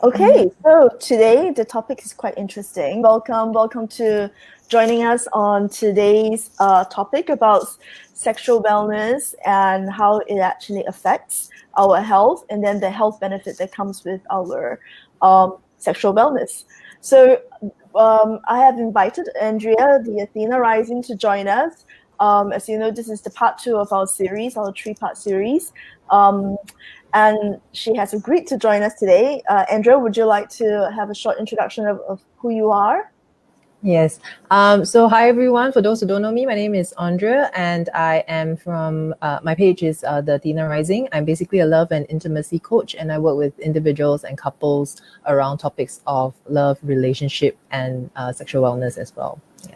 Okay, so today the topic is quite interesting. Welcome to joining us on today's topic about sexual wellness and how it actually affects our health, and then the health benefit that comes with our sexual wellness. So I have invited Andrea, the Athena Rising, to join us. As you know, this is the part 2 of our series, our 3-part series. And she has agreed to join us today. Andrea, would you like to have a short introduction of who you are? Yes. So hi, everyone. For those who don't know me, my name is Andrea, and I am from, my page is the Athena Rising. I'm basically a love and intimacy coach, and I work with individuals and couples around topics of love, relationship, and sexual wellness as well. Yeah.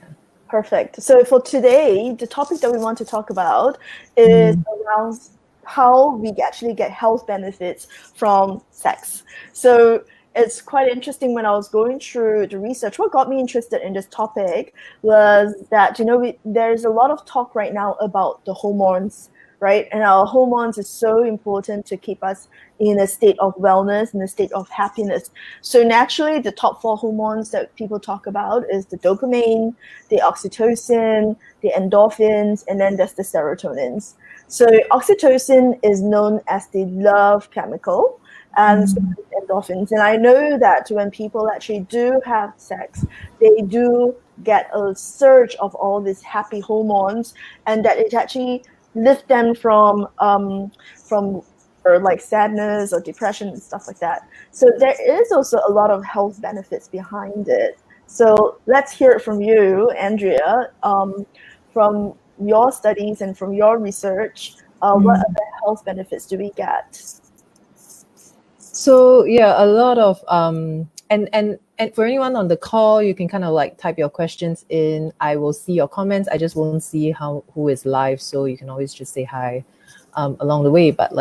Perfect. So for today, the topic that we want to talk about is around how we actually get health benefits from sex. So it's quite interesting. When I was going through the research, what got me interested in this topic was that, there's a lot of talk right now about the hormones, right? And our hormones is so important to keep us in a state of wellness, in a state of happiness. So naturally, the top 4 hormones that people talk about is the dopamine, the oxytocin, the endorphins, and then there's the serotonins. So oxytocin is known as the love chemical, and so endorphins. And I know that when people actually do have sex, they do get a surge of all these happy hormones, and that it actually lifts them from like sadness or depression and stuff like that. So there is also a lot of health benefits behind it. So let's hear it from you, Andrea, from your studies and from your research. What other health benefits do we get? So yeah, a lot of and for anyone on the call, you can kind of like type your questions in. I will see your comments. I just won't see who is live, so you can always just say hi along the way. But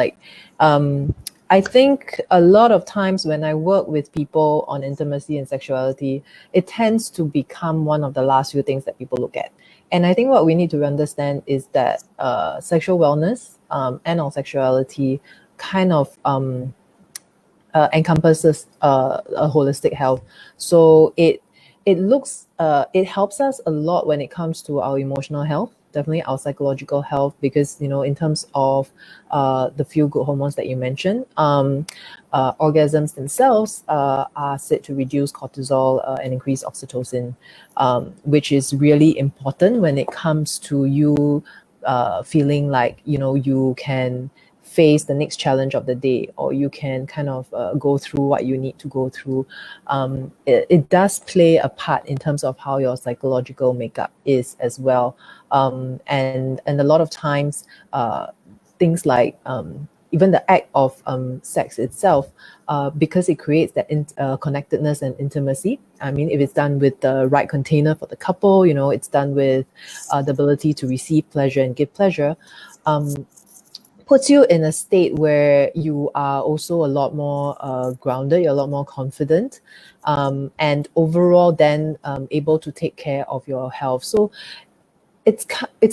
I think a lot of times when I work with people on intimacy and sexuality, it tends to become one of the last few things that people look at. And I think what we need to understand is that sexual wellness and our sexuality kind of encompasses a holistic health. So it helps us a lot when it comes to our emotional health, definitely our psychological health, because in terms of the feel good hormones that you mentioned, orgasms themselves are said to reduce cortisol and increase oxytocin, which is really important when it comes to you feeling like you can face the next challenge of the day, or you can kind of go through what you need to go through. It does play a part in terms of how your psychological makeup is as well. And a lot of times, things like even the act of sex itself, because it creates that connectedness and intimacy. I mean, if it's done with the right container for the couple, it's done with the ability to receive pleasure and give pleasure, puts you in a state where you are also a lot more grounded, you're a lot more confident, and overall then able to take care of your health. So it's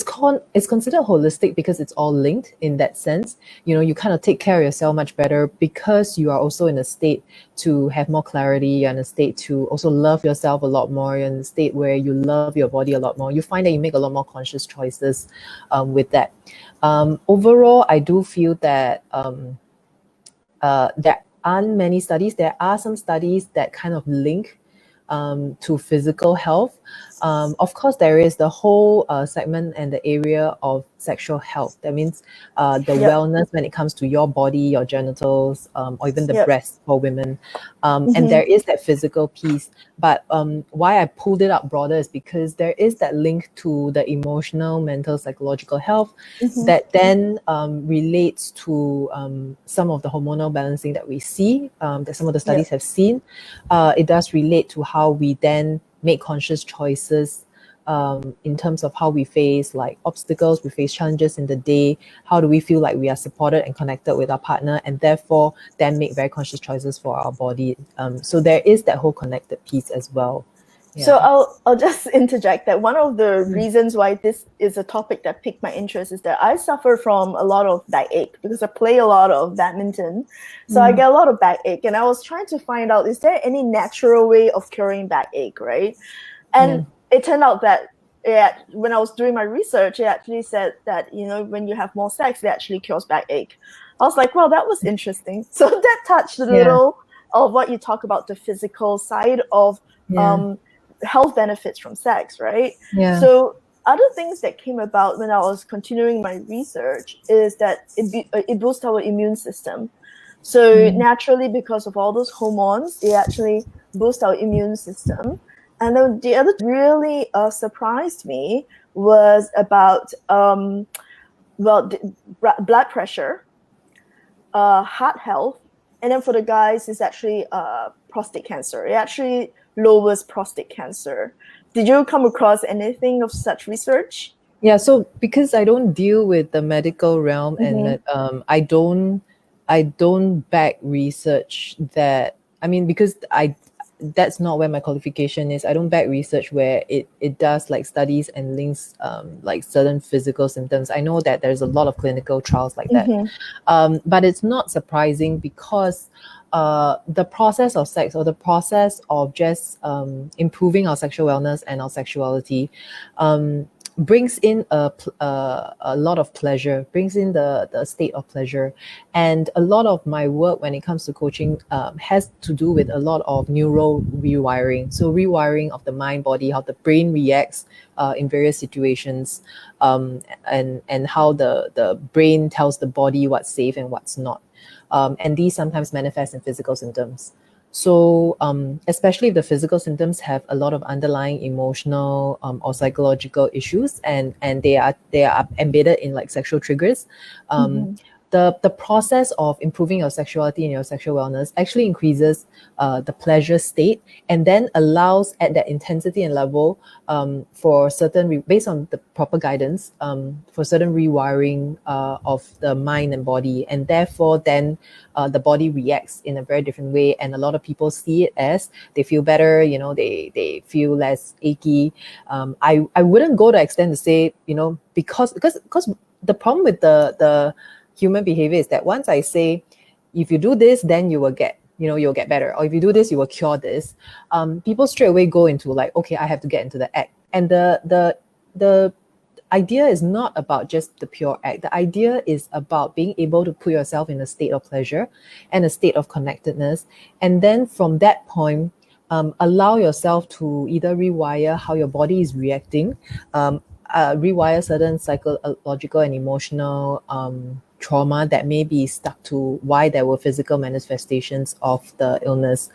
considered holistic because it's all linked in that sense. You kind of take care of yourself much better because you are also in a state to have more clarity. You're in a state to also love yourself a lot more. You're in a state where you love your body a lot more. You find that you make a lot more conscious choices with that. Overall, I do feel that there aren't many studies. There are some studies that kind of link to physical health. Of course, there is the whole segment and the area of sexual health. That means the wellness when it comes to your body, your genitals, or even the breasts for women. And there is that physical piece. But why I pulled it up broader is because there is that link to the emotional, mental, psychological health that then relates to some of the hormonal balancing that we see, that some of the studies have seen. It does relate to how we then make conscious choices in terms of how we face like obstacles, we face challenges in the day. How do we feel like we are supported and connected with our partner, and therefore then make very conscious choices for our body. So there is that whole connected piece as well. So Yeah. I'll just interject that one of the reasons why this is a topic that piqued my interest is that I suffer from a lot of backache because I play a lot of badminton. So I get a lot of backache, and I was trying to find out, is there any natural way of curing backache, right? And Yeah. it turned out that when I was doing my research, it actually said that, when you have more sex, it actually cures backache. I was like, well, that was interesting. So that touched a Yeah. little of what you talk about, the physical side of Yeah. health benefits from sex, right? Yeah. So other things that came about when I was continuing my research is that it boosts our immune system. So naturally, because of all those hormones, they actually boost our immune system. And then the other really surprised me was about blood pressure, heart health, and then for the guys, it's actually prostate cancer. It actually lowers prostate cancer. Did you come across anything of such research? Yeah, so because I don't deal with the medical realm and I don't back research that, I mean, because I that's not where my qualification is. I don't back research where it does like studies and links like certain physical symptoms. I know that there's a lot of clinical trials like that. Mm-hmm. But it's not surprising because the process of sex or the process of just improving our sexual wellness and our sexuality brings in a lot of pleasure, brings in the state of pleasure. And a lot of my work when it comes to coaching has to do with a lot of neural rewiring. So rewiring of the mind body, how the brain reacts in various situations, and how the brain tells the body what's safe and what's not. And these sometimes manifest in physical symptoms. So, especially if the physical symptoms have a lot of underlying emotional or psychological issues, and they are embedded in like sexual triggers, um, Mm-hmm. the process of improving your sexuality and your sexual wellness actually increases the pleasure state, and then allows at that intensity and level for certain based on the proper guidance for certain rewiring of the mind and body, and therefore then the body reacts in a very different way, and a lot of people see it as they feel better, they feel less achy. I wouldn't go to extent to say, because the problem with the human behavior is that once I say, if you do this, then you'll get better, or if you do this, you will cure this. People straight away go into like, okay, I have to get into the act, and the idea is not about just the pure act. The idea is about being able to put yourself in a state of pleasure and a state of connectedness. And then from that point, allow yourself to either rewire how your body is reacting, rewire certain psychological and emotional trauma that may be stuck to why there were physical manifestations of the illness.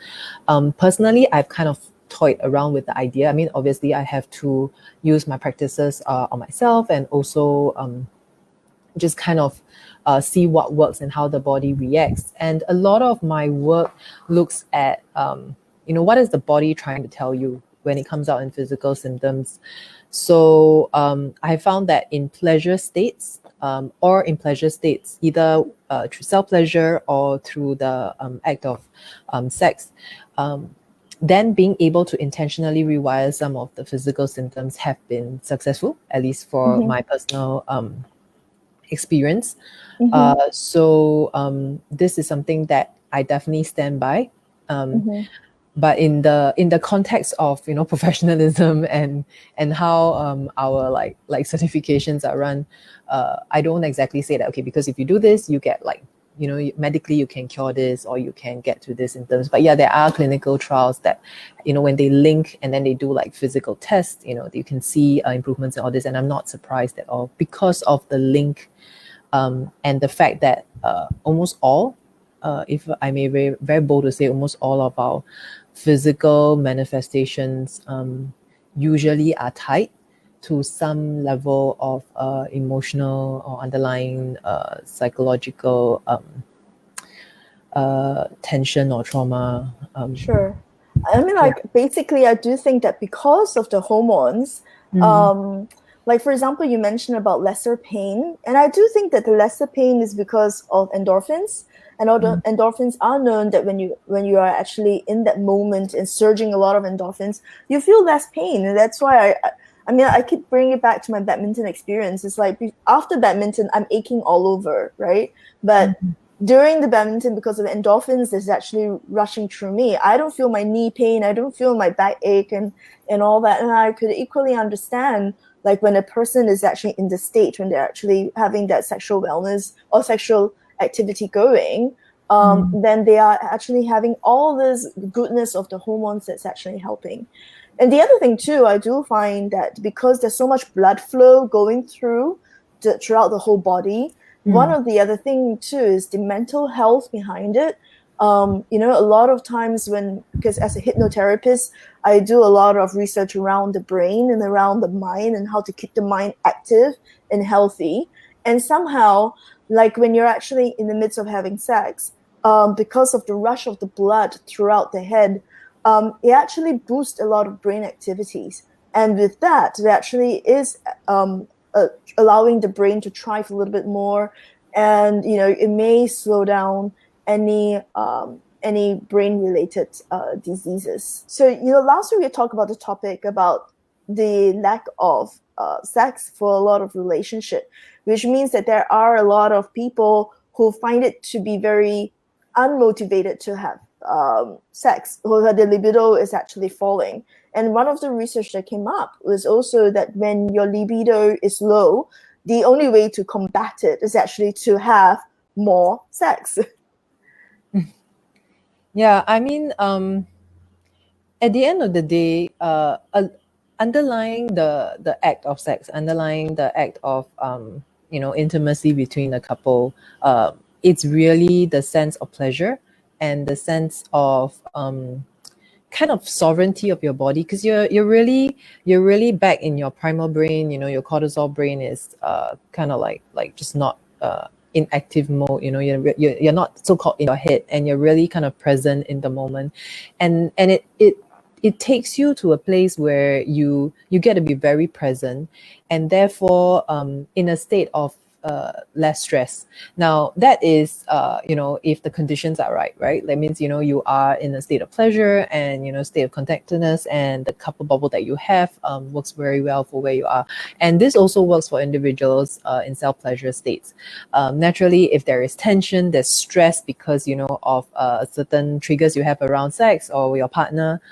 Personally, I've kind of toyed around with the idea. I mean, obviously, I have to use my practices on myself, and also just kind of see what works and how the body reacts. And a lot of my work looks at, what is the body trying to tell you when it comes out in physical symptoms. So I found that in pleasure states, or in pleasure states, either through self-pleasure or through the act of sex, then being able to intentionally rewire some of the physical symptoms have been successful, at least for Mm-hmm. my personal experience. Mm-hmm. So this is something that I definitely stand by. Um, Mm-hmm. but in the context of professionalism and how our like certifications are run, I don't exactly say that, okay, because if you do this, you get like, medically you can cure this, or you can get to this symptoms. But yeah, there are clinical trials that, when they link and then they do like physical tests, you can see improvements in all this, and I'm not surprised at all because of the link, and the fact that almost all, if I may very, very bold to say, almost all of our physical manifestations usually are tied to some level of emotional or underlying psychological tension or trauma. Sure. I mean, Yeah. like, basically, I do think that because of the hormones, Mm, um, like, for example, you mentioned about lesser pain, and I do think that the lesser pain is because of endorphins. And endorphins are known that when you are actually in that moment and surging a lot of endorphins, you feel less pain. And that's why I mean, I keep bringing it back to my badminton experience. It's like after badminton, I'm aching all over, right? But during the badminton, because of the endorphins that's actually rushing through me, I don't feel my knee pain, I don't feel my back ache and all that. And I could equally understand like when a person is actually in the state when they're actually having that sexual wellness or sexual activity going, then they are actually having all this goodness of the hormones that's actually helping. And the other thing too, I do find that because there's so much blood flow going throughout the whole body, one of the other thing too is the mental health behind it. A lot of times because as a hypnotherapist, I do a lot of research around the brain and around the mind and how to keep the mind active and healthy. And somehow, like when you're actually in the midst of having sex, because of the rush of the blood throughout the head, it actually boosts a lot of brain activities. And with that, it actually is allowing the brain to thrive a little bit more. And, it may slow down any brain related diseases. So, last week we talked about the topic about the lack of sex for a lot of relationship, which means that there are a lot of people who find it to be very unmotivated to have sex, or the libido is actually falling. And one of the research that came up was also that when your libido is low, the only way to combat it is actually to have more sex. Yeah, I mean, at the end of the day, underlying the act of sex, underlying the act of intimacy between a couple, it's really the sense of pleasure and the sense of kind of sovereignty of your body, because you're really back in your primal brain. Your cortisol brain is kind of like just not in active mode. You're not so called in your head, and you're really kind of present in the moment, and it takes you to a place where you get to be very present, and therefore in a state of less stress. Now that is if the conditions are right, that means you are in a state of pleasure and state of contentedness, and the couple bubble that you have works very well for where you are. And this also works for individuals in self-pleasure states. Naturally, if there is tension, there's stress because of certain triggers you have around sex or your partner,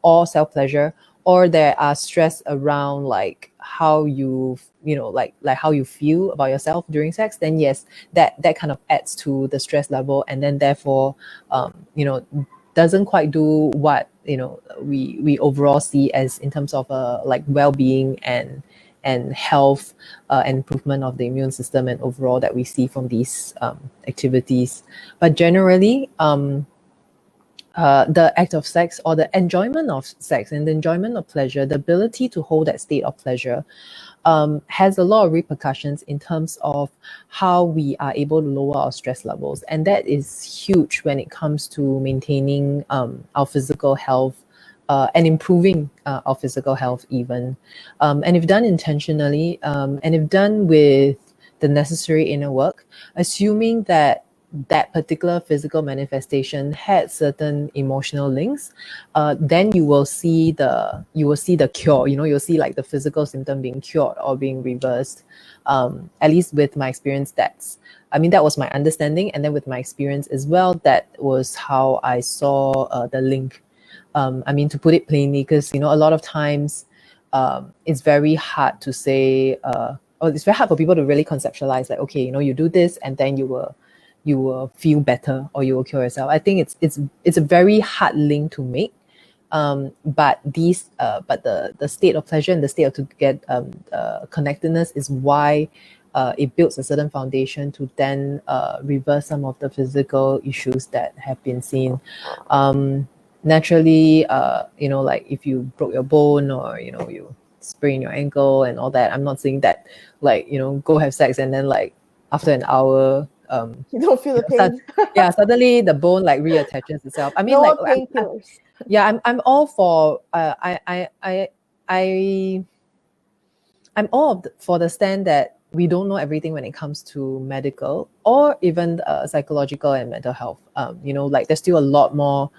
or self-pleasure, or there are stress around like how you like how you feel about yourself during sex, then yes, that kind of adds to the stress level, and then therefore doesn't quite do what we overall see as in terms of like well-being and health, and improvement of the immune system and overall that we see from these activities. But generally, the act of sex, or the enjoyment of sex and the enjoyment of pleasure, the ability to hold that state of pleasure, has a lot of repercussions in terms of how we are able to lower our stress levels. And that is huge when it comes to maintaining our physical health, and improving our physical health even. And if done intentionally, and if done with the necessary inner work, assuming that that particular physical manifestation had certain emotional links, then you will see the cure. You'll see like the physical symptom being cured or being reversed. At least with my experience, that was my understanding, and then with my experience as well, that was how I saw the link. To put it plainly, because a lot of times it's very hard to say, or it's very hard for people to really conceptualize, like, okay, you do this and then you will feel better or you will cure yourself. I think it's a very hard link to make. But the state of pleasure and the state of connectedness is why it builds a certain foundation to then reverse some of the physical issues that have been seen. Naturally, like if you broke your bone, or you sprain your ankle and all that, I'm not saying that like go have sex and then like after an hour You don't feel the pain. suddenly the bone like reattaches itself. I mean, No like more painkillers. I'm all for I'm all for the stand that we don't know everything when it comes to medical or even psychological and mental health. Like there's still a lot more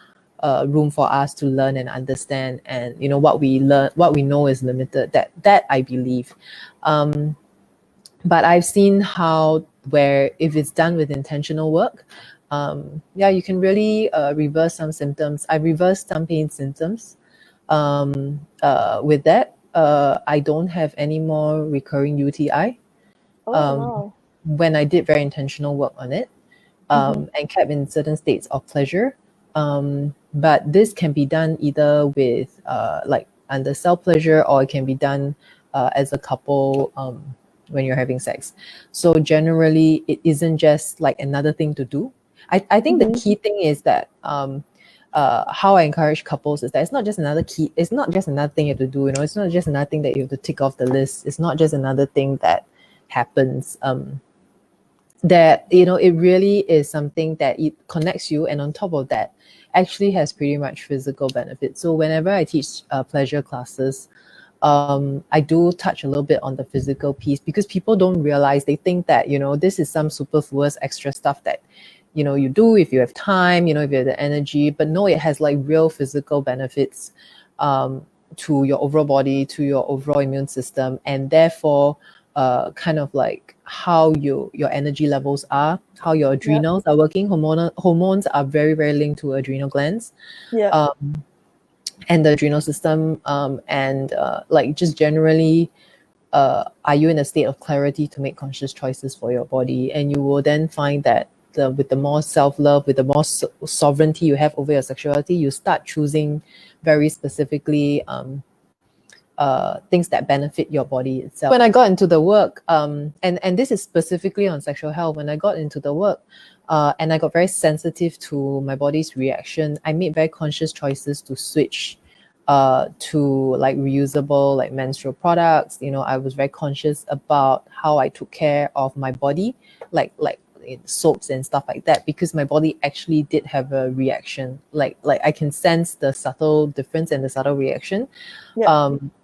room for us to learn and understand, and what we know is limited. That I believe. But I've seen how, where if it's done with intentional work, you can really reverse some symptoms. I reversed some pain symptoms with that. I don't have any more recurring UTI Wow. when I did very intentional work on it, and kept in certain states of pleasure. But this can be done either with like under self pleasure, or it can be done as a couple when you're having sex. So generally, it isn't just like another thing to do. I think the key thing is that how I encourage couples is that it's not just another thing you have to do. It's not just another thing that you have to tick off the list. It's not just another thing that happens. That it really is something that it connects you, and on top of that actually has pretty much physical benefits. So whenever I teach pleasure classes, I do touch a little bit on the physical piece, because people don't realize, they think that this is some superfluous extra stuff that you do if you have time, if you have the energy. But no, it has like real physical benefits to your overall body, to your overall immune system, and therefore kind of like how your energy levels are, how your adrenals are working. Hormones are very, very linked to adrenal glands. And the adrenal system, and like just generally, are you in a state of clarity to make conscious choices for your body? And you will then find that with the more self-love, with the more sovereignty you have over your sexuality, you start choosing very specifically things that benefit your body itself. When I got into the work, and this is specifically on sexual health, when I got into the work, and I got very sensitive to my body's reaction, I made very conscious choices to switch to like reusable, like menstrual products. I was very conscious about how I took care of my body, like soaps and stuff like that, because my body actually did have a reaction. Like I can sense the subtle difference and the subtle reaction,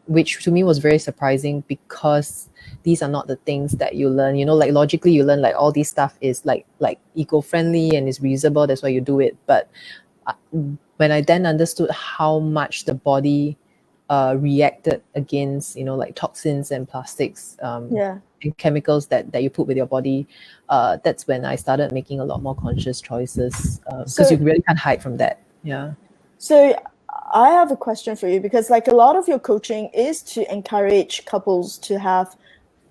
which to me was very surprising, because these are not the things that you learn. Like logically you learn like all this stuff is like eco-friendly and is reusable, that's why you do it. But when I then understood how much the body reacted against like toxins and plastics, and chemicals that you put with your body, that's when I started making a lot more conscious choices, because you really can't hide from that. So I have a question for you, because like a lot of your coaching is to encourage couples to have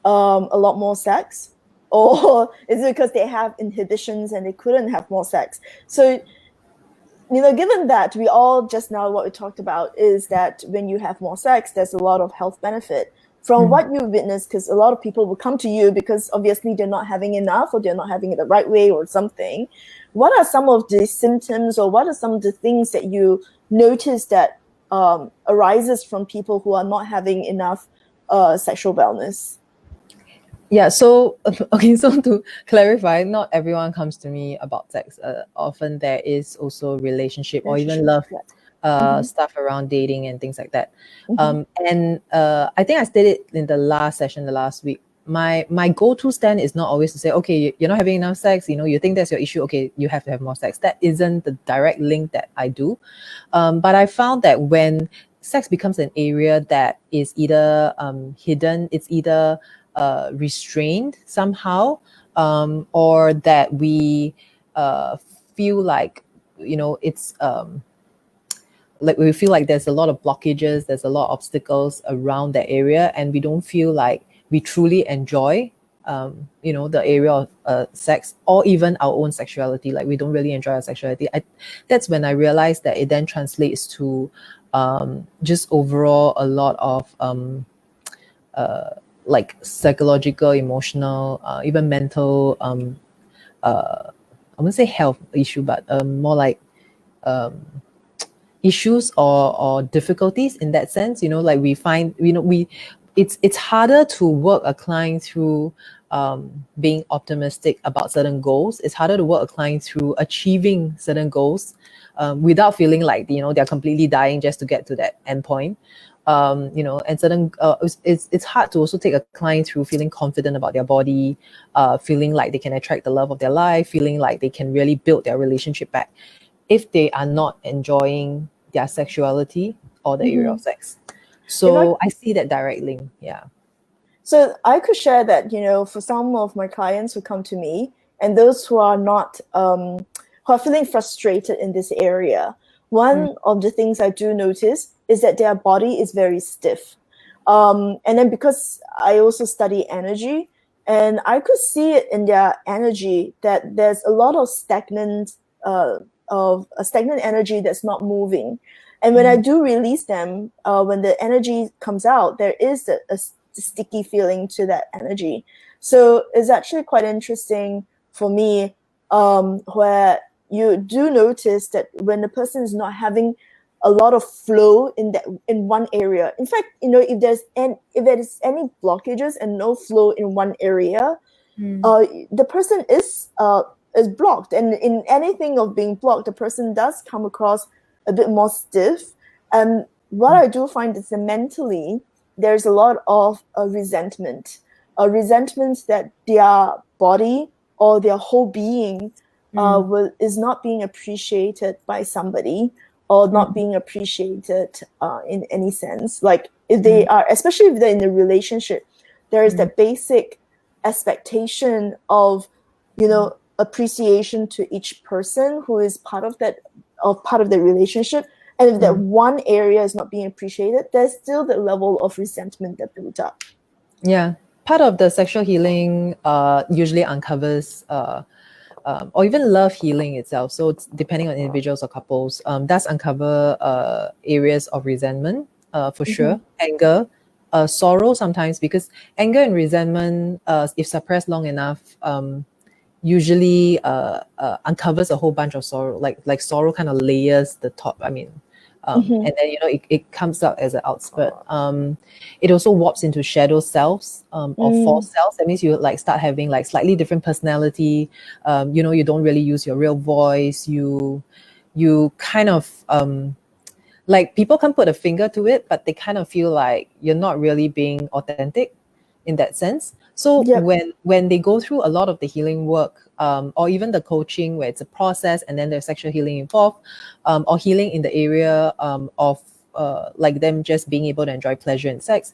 a lot more sex, or is it because they have inhibitions and they couldn't have more sex? So given that we all just now, what we talked about is that when you have more sex, there's a lot of health benefit from what you witnessed, because a lot of people will come to you because obviously they're not having enough, or they're not having it the right way or something. What are some of the symptoms, or what are some of the things that you notice that arises from people who are not having enough sexual wellness? So to clarify, not everyone comes to me about sex. Often there is also relationship or even love stuff around dating and things like that. And I think I stated in the last session, the last week, my go-to stand is not always to say, okay, you're not having enough sex, you think that's your issue, okay, you have to have more sex. That isn't the direct link that I do. But I found that when sex becomes an area that is either hidden, it's either restrained somehow, or that we feel like it's like we feel like there's a lot of blockages, there's a lot of obstacles around that area, and we don't feel like we truly enjoy the area of sex, or even our own sexuality. Like we don't really enjoy our sexuality. That's when I realized that it then translates to just overall a lot of like psychological, emotional, even mental, I wouldn't say health issue, but more like issues or difficulties in that sense. Like we find, it's harder to work a client through being optimistic about certain goals. It's harder to work a client through achieving certain goals without feeling like they're completely dying just to get to that end point. And certain it's hard to also take a client through feeling confident about their body, feeling like they can attract the love of their life, feeling like they can really build their relationship back if they are not enjoying their sexuality or the area of sex. So I see that direct link. Yeah. So I could share that, for some of my clients who come to me and those who are not, who are feeling frustrated in this area, one of the things I do notice is that their body is very stiff. And then because I also study energy, and I could see it in their energy that there's a lot of stagnant energy that's not moving. And when I do release them, when the energy comes out, there is a sticky feeling to that energy. So it's actually quite interesting for me, where you do notice that when the person is not having a lot of flow in one area. In fact, if there's any blockages and no flow in one area, the person is blocked. And in anything of being blocked, the person does come across a bit more stiff. And what I do find is that mentally, there's a lot of resentment that their body or their whole being is not being appreciated by somebody, or not being appreciated in any sense. Like if they are, especially if they're in a relationship, there is that basic expectation of, appreciation to each person who is part of the relationship. And if that one area is not being appreciated, there's still the level of resentment that builds up. Yeah. Part of the sexual healing usually uncovers or even love healing itself. So it's depending on individuals or couples, does uncover areas of resentment for sure, anger, sorrow sometimes, because anger and resentment, if suppressed long enough, usually uncovers a whole bunch of sorrow. Like sorrow kind of layers the top. I mean, and then it comes out as an outspurt. It also warps into shadow selves or false selves. That means you like start having like slightly different personality. You don't really use your real voice. You kind of like people can put a finger to it, but they kind of feel like you're not really being authentic in that sense. So when they go through a lot of the healing work, or even the coaching where it's a process and then there's sexual healing involved, or healing in the area of like them just being able to enjoy pleasure in sex,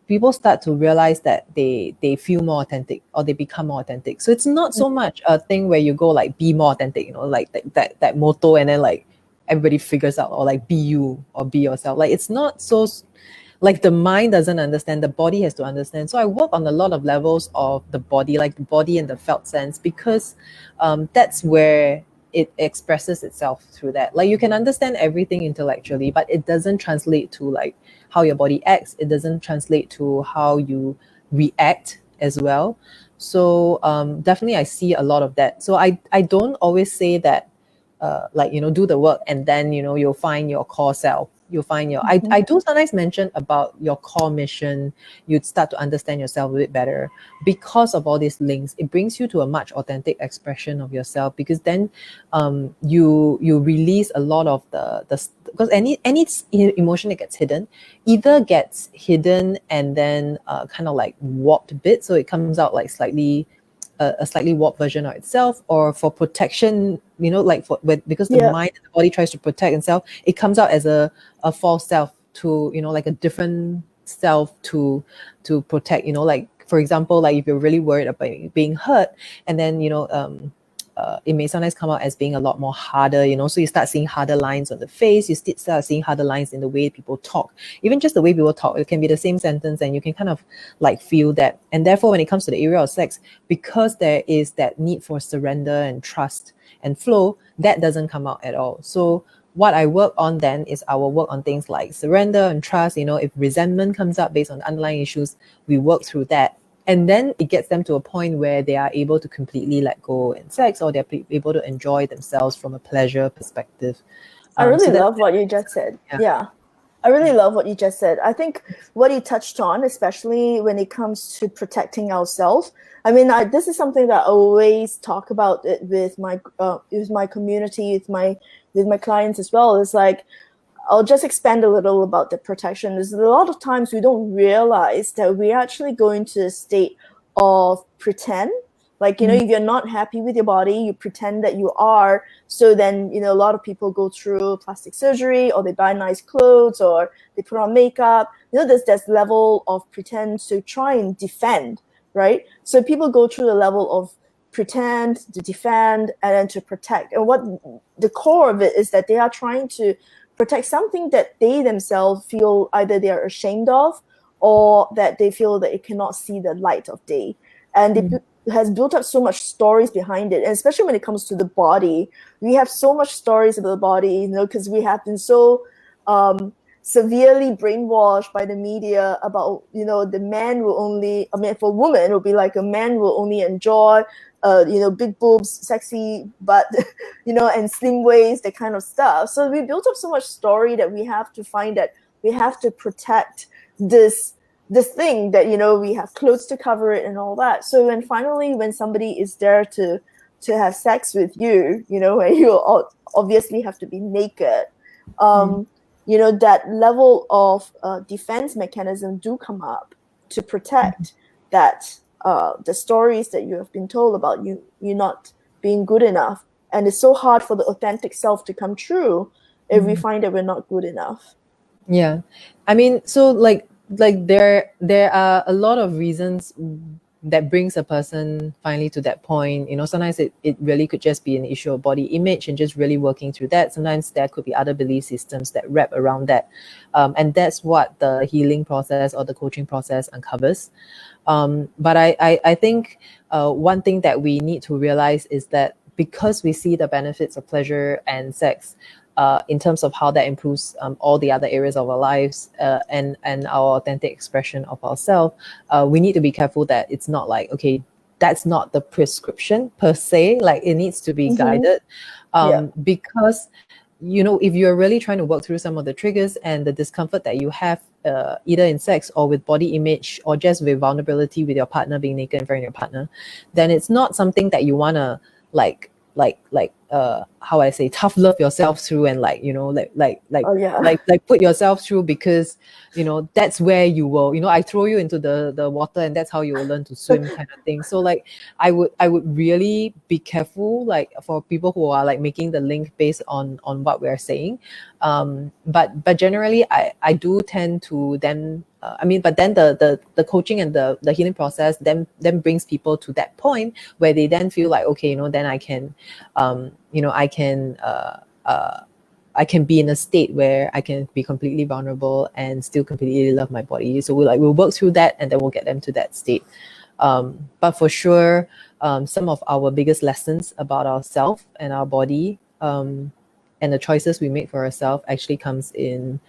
people start to realize that they feel more authentic, or they become more authentic. So it's not so much a thing where you go like be more authentic, like that motto, and then like everybody figures out, or like be you or be yourself. Like it's not so, like the mind doesn't understand, the body has to understand. So I work on a lot of levels of the body, like the body and the felt sense, because that's where it expresses itself through that. Like you can understand everything intellectually, but it doesn't translate to like how your body acts. It doesn't translate to how you react as well. So definitely I see a lot of that. So I don't always say that do the work and then you'll find your core self. You'll find your I do sometimes mention about your core mission. You'd start to understand yourself a bit better because of all these links. It brings you to a much authentic expression of yourself, because then you release a lot of the because any emotion that gets hidden either gets hidden and then kind of like warped a bit, so it comes out like a slightly warped version of itself, or for protection, because the mind and the body tries to protect itself, it comes out as a false self to, like a different self to protect, like for example, like if you're really worried about being hurt, and then it may sometimes come out as being a lot more harder, so you start seeing harder lines on the face, you start seeing harder lines in the way people talk, even just the way people talk. It can be the same sentence and you can kind of like feel that. And therefore when it comes to the area of sex, because there is that need for surrender and trust and flow, that doesn't come out at all. So what I work on then is I will work on things like surrender and trust. If resentment comes up based on underlying issues, we work through that. And then it gets them to a point where they are able to completely let go in sex, or they're able to enjoy themselves from a pleasure perspective. I really love what you just said. Yeah. I really love what you just said. I think what you touched on, especially when it comes to protecting ourselves. I mean, this is something that I always talk about it with my community, with my clients as well. It's like, I'll just expand a little about the protection. Is a lot of times we don't realize that we're actually going to a state of pretend. Like, if you're not happy with your body, you pretend that you are. So then, a lot of people go through plastic surgery, or they buy nice clothes, or they put on makeup. There's this level of pretend to try and defend, right? So people go through the level of pretend, to defend, and then to protect. And what the core of it is that they are trying to protect something that they themselves feel either they are ashamed of, or that they feel that it cannot see the light of day. And it has built up so much stories behind it. And especially when it comes to the body, we have so much stories about the body, because we have been so severely brainwashed by the media about, the man will only, for women, it will be like a man will only enjoy, big boobs, sexy butt, and slim waist, that kind of stuff. So we built up so much story that we have to find that we have to protect this thing that, we have clothes to cover it and all that. So when somebody is there to have sex with you, and you obviously have to be naked, that level of defense mechanism do come up to protect that the stories that you have been told about you not being good enough. And it's so hard for the authentic self to come true if we find that we're not good enough. Yeah, I mean, so like there are a lot of reasons that brings a person finally to that point. Sometimes it really could just be an issue of body image and just really working through that. Sometimes there could be other belief systems that wrap around that, and that's what the healing process or the coaching process uncovers. But I think one thing that we need to realize is that because we see the benefits of pleasure and sex, in terms of how that improves all the other areas of our lives, and our authentic expression of ourselves, we need to be careful that it's not like, okay, that's not the prescription per se. Like, it needs to be guided, because if you're really trying to work through some of the triggers and the discomfort that you have, either in sex or with body image, or just with vulnerability with your partner, being naked in front of your partner, then it's not something that you want to how I say, tough love yourself through, and put yourself through, because that's where you will, I throw you into the water and that's how you will learn to swim, kind of thing. So like I would really be careful, like, for people who are like making the link based on what we're saying, but generally I do tend to then but then the coaching and the healing process then brings people to that point where they then feel like, okay, then I can I can be in a state where I can be completely vulnerable and still completely love my body. So we'll work through that, and then we'll get them to that state. But for sure, some of our biggest lessons about ourselves and our body, and the choices we make for ourselves, actually comes in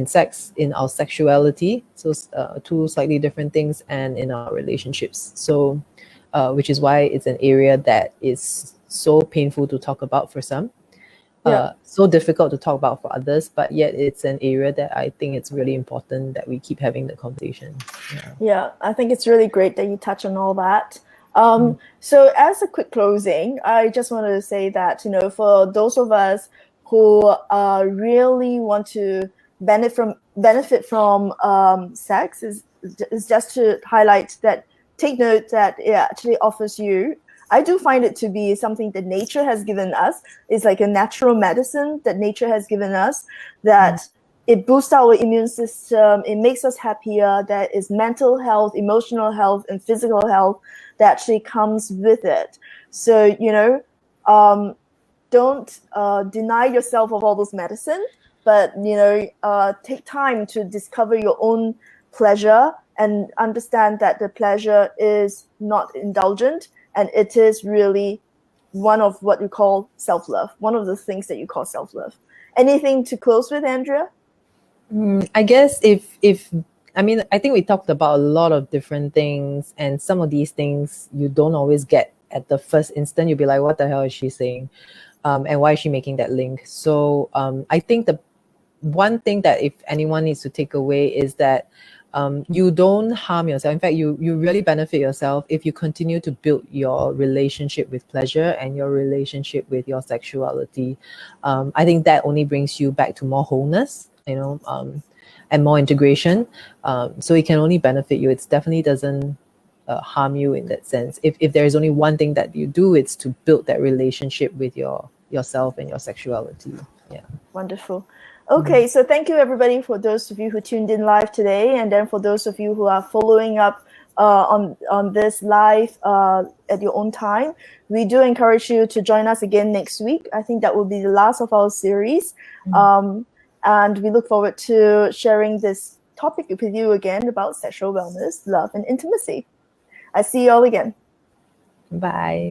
sex, in our sexuality. So two slightly different things, and in our relationships. So which is why it's an area that is so painful to talk about for some, so difficult to talk about for others, but yet it's an area that I think it's really important that we keep having the conversation. Yeah, I think it's really great that you touch on all that. So as a quick closing, I just wanted to say that, for those of us who really want to benefit from sex, is just to highlight that, take note that it actually offers you, I do find it to be something that nature has given us. It's like a natural medicine that nature has given us, that it boosts our immune system, it makes us happier, that is mental health, emotional health, and physical health that actually comes with it. So, don't deny yourself of all those medicine, but, take time to discover your own pleasure and understand that the pleasure is not indulgent, and it is really one of what you call self-love, one of the things that you call self-love. Anything to close with, Andrea? I guess I think we talked about a lot of different things, and some of these things you don't always get at the first instant. You'll be like, what the hell is she saying? And why is she making that link? So I think the one thing that if anyone needs to take away is that you don't harm yourself. In fact, you really benefit yourself if you continue to build your relationship with pleasure and your relationship with your sexuality. I think that only brings you back to more wholeness, and more integration. So it can only benefit you. It definitely doesn't harm you in that sense. If there is only one thing that you do, it's to build that relationship with yourself and your sexuality. Yeah. Wonderful. Okay, so thank you everybody for those of you who tuned in live today, and then for those of you who are following up on this live at your own time. We do encourage you to join us again next week. I think that will be the last of our series, and we look forward to sharing this topic with you again about sexual wellness, love, and intimacy. I see you all again. Bye.